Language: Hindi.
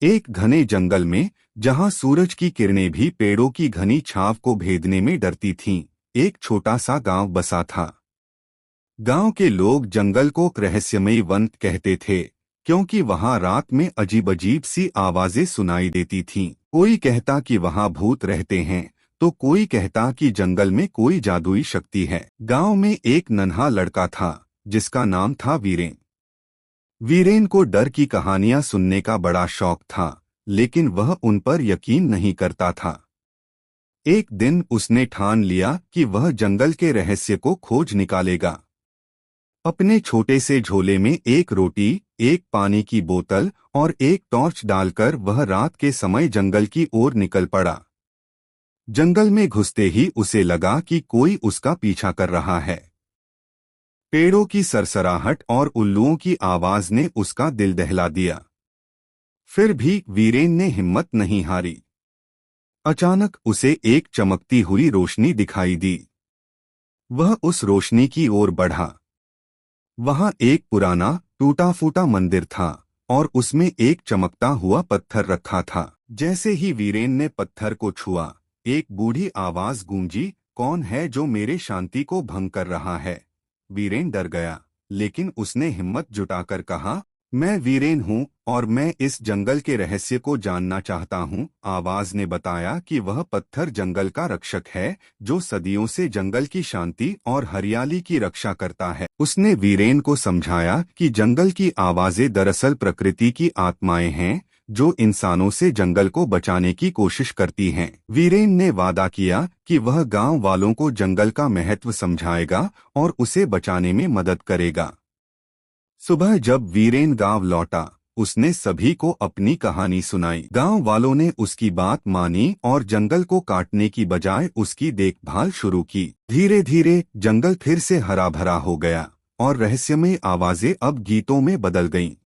एक घने जंगल में, जहां सूरज की किरणें भी पेड़ों की घनी छांव को भेदने में डरती थीं, एक छोटा सा गांव बसा था। गांव के लोग जंगल को रहस्यमयी वन कहते थे, क्योंकि वहां रात में अजीब अजीब सी आवाजें सुनाई देती थीं। कोई कहता कि वहां भूत रहते हैं, तो कोई कहता कि जंगल में कोई जादुई शक्ति है। गांव में एक नन्हा लड़का था, जिसका नाम था वीरेन। वीरेन को डर की कहानियां सुनने का बड़ा शौक था, लेकिन वह उन पर यकीन नहीं करता था। एक दिन उसने ठान लिया कि वह जंगल के रहस्य को खोज निकालेगा। अपने छोटे से झोले में एक रोटी, एक पानी की बोतल और एक टॉर्च डालकर वह रात के समय जंगल की ओर निकल पड़ा। जंगल में घुसते ही उसे लगा कि कोई उसका पीछा कर रहा है। पेड़ों की सरसराहट और उल्लुओं की आवाज ने उसका दिल दहला दिया। फिर भी वीरेन ने हिम्मत नहीं हारी। अचानक उसे एक चमकती हुई रोशनी दिखाई दी। वह उस रोशनी की ओर बढ़ा। वहां एक पुराना टूटा फूटा मंदिर था और उसमें एक चमकता हुआ पत्थर रखा था। जैसे ही वीरेन ने पत्थर को छुआ, एक बूढ़ी आवाज गूंजी, कौन है जो मेरे शांति को भंग कर रहा है? वीरेन डर गया, लेकिन उसने हिम्मत जुटाकर कहा, मैं वीरेन हूँ और मैं इस जंगल के रहस्य को जानना चाहता हूँ। आवाज ने बताया कि वह पत्थर जंगल का रक्षक है, जो सदियों से जंगल की शांति और हरियाली की रक्षा करता है। उसने वीरेन को समझाया कि जंगल की आवाजें दरअसल प्रकृति की आत्माएं हैं, जो इंसानों से जंगल को बचाने की कोशिश करती हैं। वीरेन ने वादा किया कि वह गांव वालों को जंगल का महत्व समझाएगा और उसे बचाने में मदद करेगा। सुबह जब वीरेन गांव लौटा, उसने सभी को अपनी कहानी सुनाई। गांव वालों ने उसकी बात मानी और जंगल को काटने की बजाय उसकी देखभाल शुरू की। धीरे धीरे जंगल फिर से हरा भरा हो गया और रहस्यमय आवाजें अब गीतों में बदल गईं।